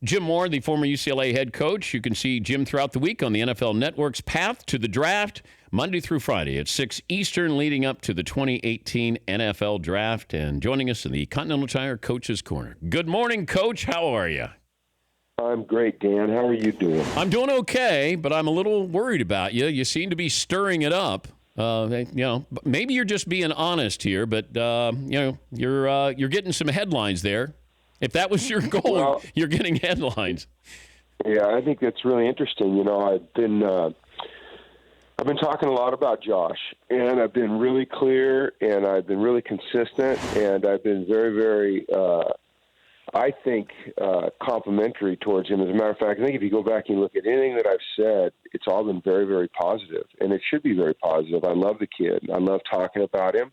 Jim Mora, the former UCLA head coach. You can see Jim throughout the week on the NFL Network's Path to the Draft, Monday through Friday at 6 Eastern, leading up to the 2018 NFL Draft. And joining us in the Continental Tire Coach's Corner. Good morning, Coach. How are you? I'm great, Dan. How are you doing? I'm doing okay, but I'm a little worried about you. You seem to be stirring it up. Maybe you're just being honest here, but you're getting some headlines there. If that was your goal, well, you're getting headlines. Yeah, I think that's really interesting. You know, I've been talking a lot about Josh, and I've been really clear, and I've been really consistent, and I've been very, very, I think, complimentary towards him. As a matter of fact, I think if you go back and look at anything that I've said, it's all been very, very positive, and it should be very positive. I love the kid. I love talking about him.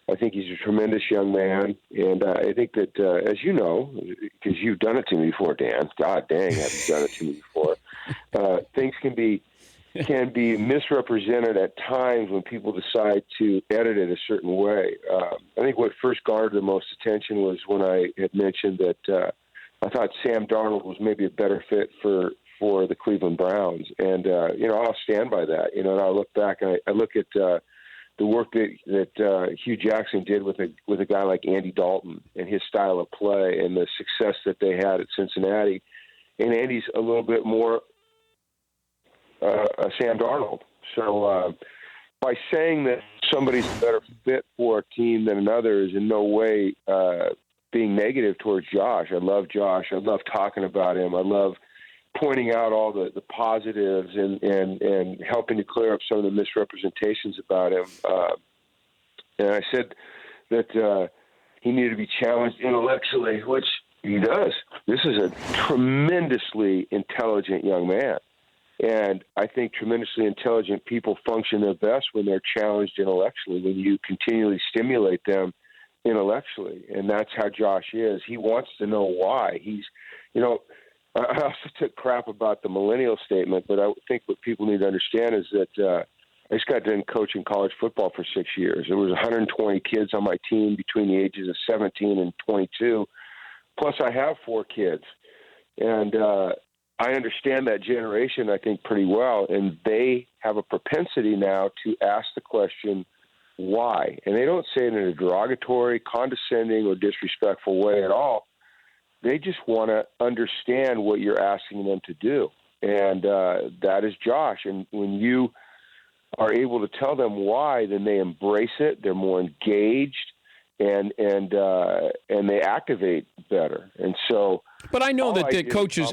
I think he's a tremendous young man, and I think that, as you know, because you've done it to me before, Dan. God dang, have you done it to me before? Things can be misrepresented at times when people decide to edit it a certain way. I think what first garnered the most attention was when I had mentioned that I thought Sam Darnold was maybe a better fit for the Cleveland Browns, and I'll stand by that. And I look back and I look at the work that Hugh Jackson did with a guy like Andy Dalton and his style of play and the success that they had at Cincinnati. And Andy's a little bit more Sam Darnold. So by saying that somebody's a better fit for a team than another is in no way being negative towards Josh. I love Josh. I love talking about him. I love pointing out all the positives and helping to clear up some of the misrepresentations about him. And I said that he needed to be challenged intellectually, which he does. This is a tremendously intelligent young man. And I think tremendously intelligent people function their best when they're challenged intellectually, when you continually stimulate them intellectually. And that's how Josh is. He wants to know why. I also took crap about the millennial statement, but I think what people need to understand is that I just got done coaching college football for 6 years. There was 120 kids on my team between the ages of 17 and 22. Plus, I have 4 kids. And I understand that generation, I think, pretty well. And they have a propensity now to ask the question, why? And they don't say it in a derogatory, condescending, or disrespectful way at all. They just want to understand what you're asking them to do. And that is Josh. And when you are able to tell them why, then they embrace it. They're more engaged and they activate better. And so, but I know that the coaches,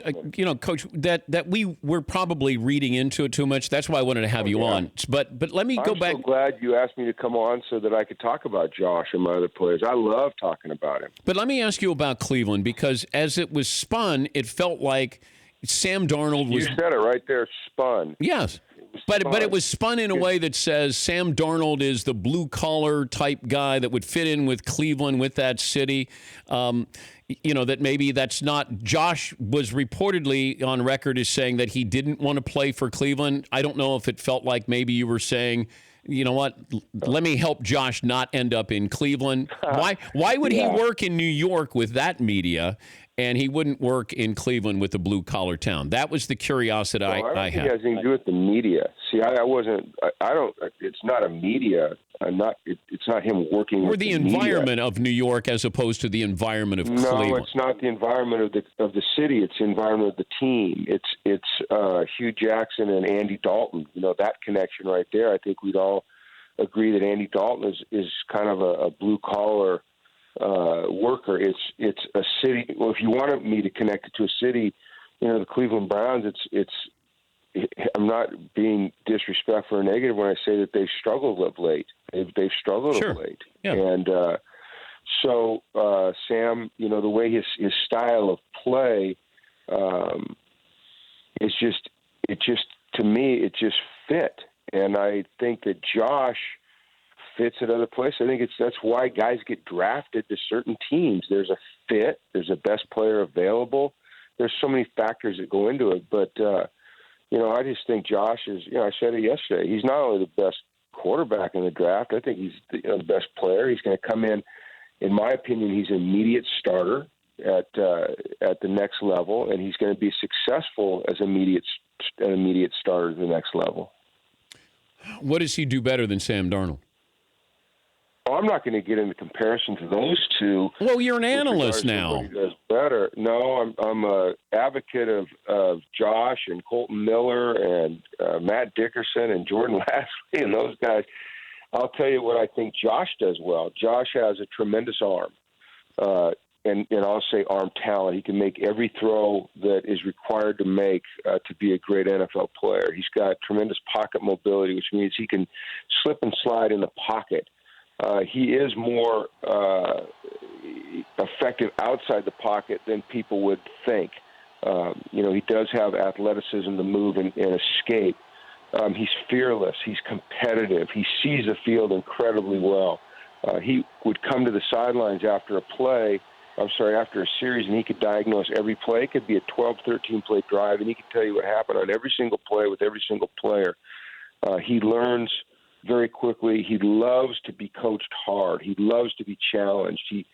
Coach, that we were probably reading into it too much. That's why I wanted to have you on. But let me go back. I'm so glad you asked me to come on so that I could talk about Josh and my other players. I love talking about him. But let me ask you about Cleveland, because as it was spun, it felt like Sam Darnold was. You said it right there, spun. Yes. But it was spun in a way that says Sam Darnold is the blue-collar type guy that would fit in with Cleveland, with that city. That maybe that's not. Josh was reportedly on record as saying that he didn't want to play for Cleveland. I don't know if it felt like maybe you were saying, you know what, let me help Josh not end up in Cleveland. Why would he work in New York with that media, and he wouldn't work in Cleveland with a blue-collar town? That was the curiosity I had. I don't think it has anything to do with the media. See, I don't, it's not a media. It's not him working with the environment of New York as opposed to the environment of Cleveland. No, it's not the environment of the city. It's the environment of the team. It's Hugh Jackson and Andy Dalton. That connection right there. I think we'd all agree that Andy Dalton is kind of a blue-collar worker. It's a city. Well, if you wanted me to connect it to a city, the Cleveland Browns. I'm not being disrespectful or negative when I say that they've struggled of late. They've struggled of late, and so Sam, the way his style of play is just to me it just fit, and I think that Josh fits at other places. I think that's why guys get drafted to certain teams. There's a fit. There's a best player available. There's so many factors that go into it. But, I just think Josh is, I said it yesterday, he's not only the best quarterback in the draft, I think he's the best player. He's going to come in my opinion, he's an immediate starter. at the next level, and he's going to be successful as an immediate starter at the next level. What does he do better than Sam Darnold? Well, I'm not going to get into comparison to those two. Well, you're an analyst now. He does better. No, I'm a advocate of Josh and Colton Miller and Matt Dickerson and Jordan Lashley and those guys. I'll tell you what I think Josh does well. Josh has a tremendous arm, and I'll say arm talent. He can make every throw that is required to make to be a great NFL player. He's got tremendous pocket mobility, which means he can slip and slide in the pocket. He is more effective outside the pocket than people would think. He does have athleticism to move and escape. He's fearless. He's competitive. He sees the field incredibly well. He would come to the sidelines after a series, and he could diagnose every play. It could be a 12, 13-play drive, and he could tell you what happened on every single play with every single player. He learns very quickly. He loves to be coached hard. He loves to be challenged. He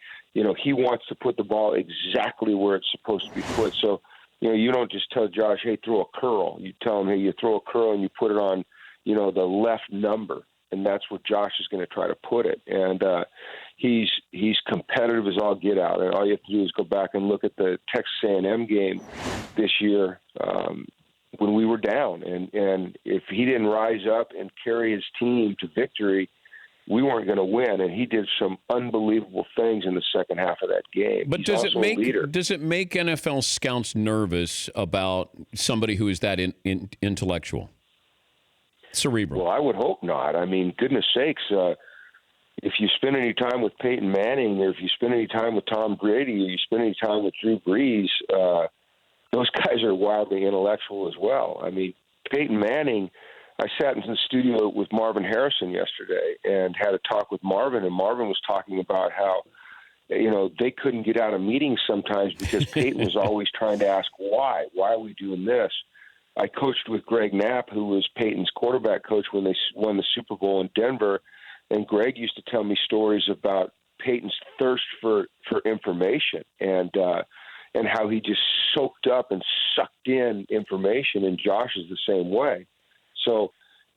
wants to put the ball exactly where it's supposed to be put. So, you don't just tell Josh, hey, throw a curl. You tell him, hey, you throw a curl and you put it on, the left number. And that's where Josh is going to try to put it. And he's competitive as all get out. And all you have to do is go back and look at the Texas A&M game this year when we were down. And if he didn't rise up and carry his team to victory, we weren't going to win. And he did some unbelievable things in the second half of that game. But does it make NFL scouts nervous about somebody who is that intellectual? Cerebral. Well, I would hope not. I mean, goodness sakes, if you spend any time with Peyton Manning, or if you spend any time with Tom Brady, or you spend any time with Drew Brees, those guys are wildly intellectual as well. I mean, Peyton Manning, I sat in the studio with Marvin Harrison yesterday and had a talk with Marvin, and Marvin was talking about how, they couldn't get out of meetings sometimes because Peyton was always trying to ask why. Why are we doing this? I coached with Greg Knapp, who was Peyton's quarterback coach when they won the Super Bowl in Denver, and Greg used to tell me stories about Peyton's thirst for information and how he just soaked up and sucked in information, and Josh is the same way. So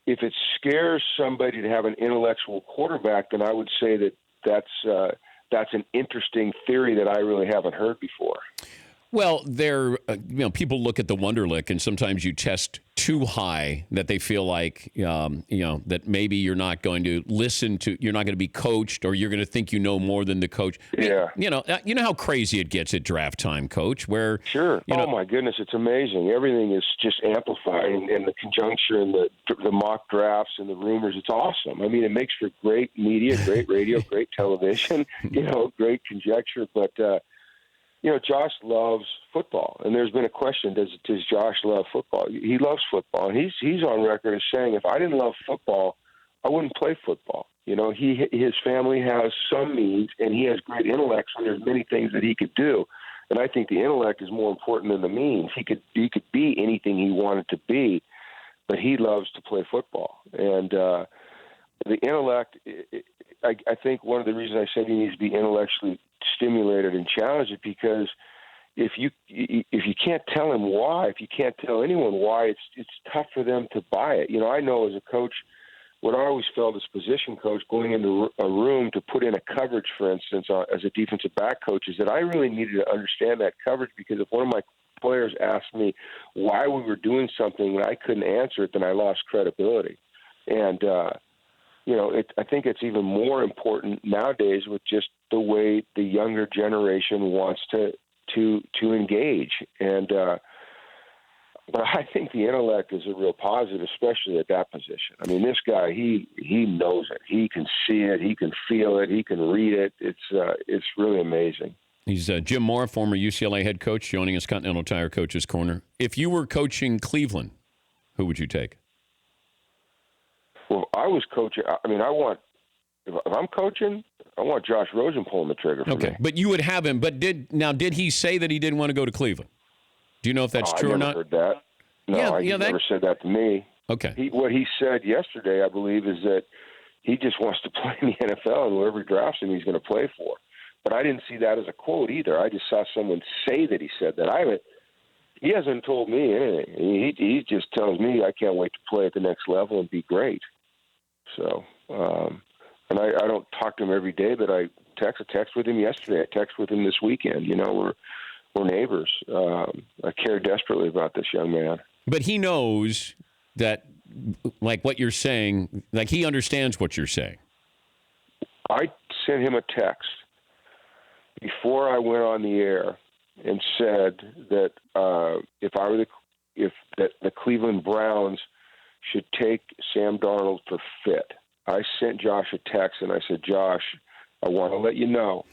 if it scares somebody to have an intellectual quarterback, then I would say that's an interesting theory that I really haven't heard before. Well, people look at the Wonderlic, and sometimes you test too high that they feel like, that maybe you're not going to you're not going to be coached, or you're going to think you know more than the coach. Yeah. You know how crazy it gets at draft time, Coach, where. Sure. My goodness, it's amazing. Everything is just amplified, and the conjuncture and the mock drafts and the rumors, it's awesome. I mean, it makes for great media, great radio, great television, great conjecture, but, Josh loves football, and there's been a question: Does Josh love football? He loves football, and he's on record as saying, if I didn't love football, I wouldn't play football. His family has some means, and he has great intellect, so there's many things that he could do. And I think the intellect is more important than the means. He could be anything he wanted to be, but he loves to play football. And the intellect, I think one of the reasons I said he needs to be intellectually stimulated and challenged is because if you can't tell him why, if you can't tell anyone why, it's tough for them to buy it. I know as a coach, what I always felt as position coach going into a room to put in a coverage, for instance, as a defensive back coach, is that I really needed to understand that coverage, because if one of my players asked me why we were doing something and I couldn't answer it, then I lost credibility. And I think it's even more important nowadays with just the way the younger generation wants to engage. And but I think the intellect is a real positive, especially at that position. I mean, this guy, he knows it. He can see it. He can feel it. He can read it. It's really amazing. He's Jim Mora, former UCLA head coach, joining us, Continental Tire Coach's Corner. If you were coaching Cleveland, who would you take? Well, I was coaching. I mean, if I'm coaching, I want Josh Rosen pulling the trigger for me. Okay, but you would have him. But did he say that he didn't want to go to Cleveland? Do you know if that's true or not? I never heard that. No, he never said that to me. Okay. What he said yesterday, I believe, is that he just wants to play in the NFL, and whoever drafts him, he's going to play for. But I didn't see that as a quote either. I just saw someone say that he said that. He hasn't told me anything. He just tells me I can't wait to play at the next level and be great. So, and I don't talk to him every day, but I text with him yesterday. I text with him this weekend. We're neighbors. I care desperately about this young man. But he knows that, like what you're saying, like he understands what you're saying. I sent him a text before I went on the air and said that if the Cleveland Browns should take Sam Darnold for fit. I sent Josh a text and I said, Josh, I want to let you know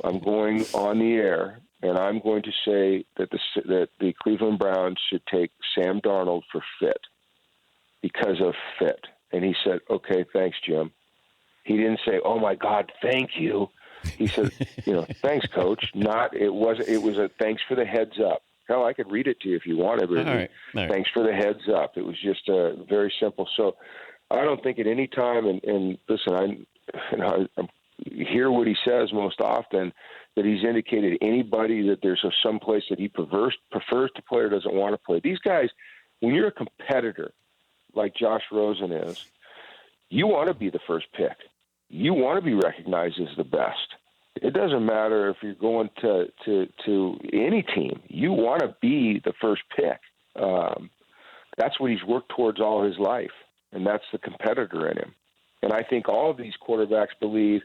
I'm going on the air and I'm going to say that the Cleveland Browns should take Sam Darnold for fit because of fit. And he said, okay, thanks, Jim. He didn't say, oh my God, thank you. He said, thanks, Coach. It was a thanks for the heads up. Hell, I could read it to you if you wanted, but All right. Thanks for the heads up. It was just very simple. So I don't think at any time, and listen, I hear what he says most often, that he's indicated anybody that there's some place that he prefers to play or doesn't want to play. These guys, when you're a competitor like Josh Rosen is, you want to be the first pick. You want to be recognized as the best. It doesn't matter if you're going to any team. You want to be the first pick. That's what he's worked towards all his life, and that's the competitor in him. And I think all of these quarterbacks believe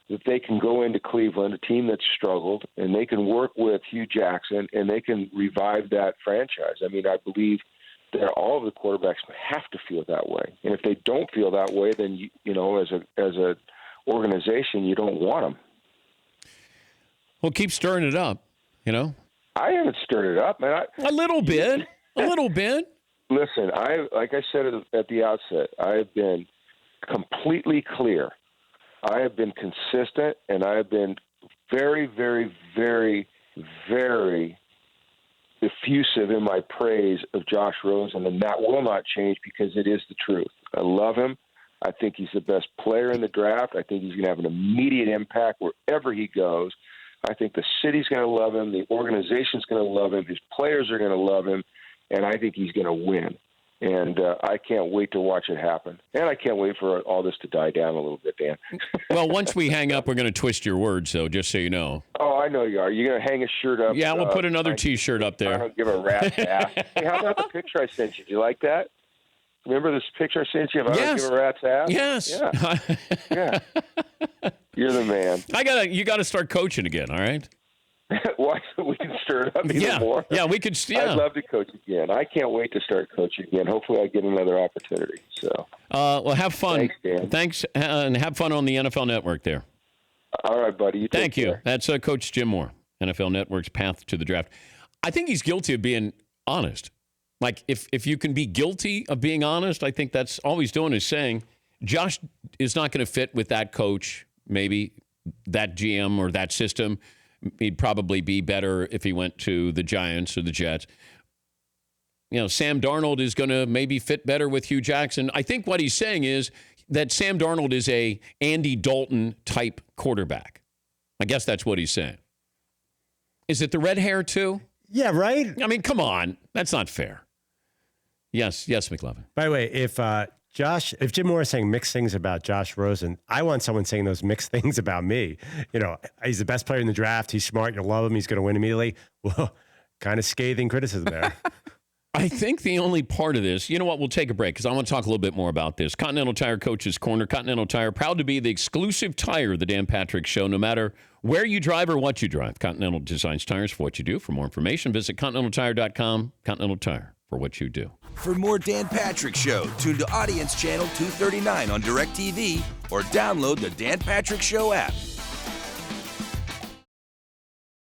that they can go into Cleveland, a team that's struggled, and they can work with Hugh Jackson, and they can revive that franchise. I mean, I believe that all of the quarterbacks have to feel that way. And if they don't feel that way, then, as a organization, you don't want them. Well, keep stirring it up, I haven't stirred it up, man. A little bit. Listen, like I said at the outset, I have been completely clear. I have been consistent, and I have been very, very, very, very effusive in my praise of Josh Rosen, and that will not change because it is the truth. I love him. I think he's the best player in the draft. I think he's going to have an immediate impact wherever he goes. I think the city's going to love him. The organization's going to love him. His players are going to love him, and I think he's going to win. And I can't wait to watch it happen. And I can't wait for all this to die down a little bit, Dan. Well, once we hang up, we're going to twist your words, though, just so you know. Oh, I know you are. You're going to hang a shirt up. Yeah, we'll put another T-shirt up there. I don't give a rat's ass. Hey, how about the picture I sent you? Do you like that? Remember this picture I sent you? If I don't give a rat's ass? Yes. Yeah. You're the man. You got to start coaching again, all right? Why we can stir it up even more? Yeah, we could. Yeah. I'd love to coach again. I can't wait to start coaching again. Hopefully, I get another opportunity. So, well, have fun. Thanks, Dan. Thanks, and have fun on the NFL Network there. All right, buddy. Thank you. Care. That's Coach Jim Mora, NFL Network's path to the draft. I think he's guilty of being honest. Like, if you can be guilty of being honest, I think that's all he's doing is saying Josh is not going to fit with that coach, maybe that GM or that system. He'd probably be better if he went to the Giants or the Jets. Sam Darnold is going to maybe fit better with Hugh Jackson. I think what he's saying is that Sam Darnold is a Andy Dalton type quarterback. I guess that's what he's saying. Is it the red hair too? Yeah, right? I mean, come on. That's not fair. Yes, McLovin. By the way, if Jim Mora is saying mixed things about Josh Rosen, I want someone saying those mixed things about me. He's the best player in the draft. He's smart. You'll love him. He's going to win immediately. Well, kind of scathing criticism there. I think the only part of this, you know what, we'll take a break because I want to talk a little bit more about this. Continental Tire Coach's Corner. Continental Tire, proud to be the exclusive tire of the Dan Patrick Show, no matter where you drive or what you drive. Continental designs tires for what you do. For more information, visit ContinentalTire.com. Continental Tire, for what you do. For more Dan Patrick Show, tune to Audience Channel 239 on DirecTV or download the Dan Patrick Show app.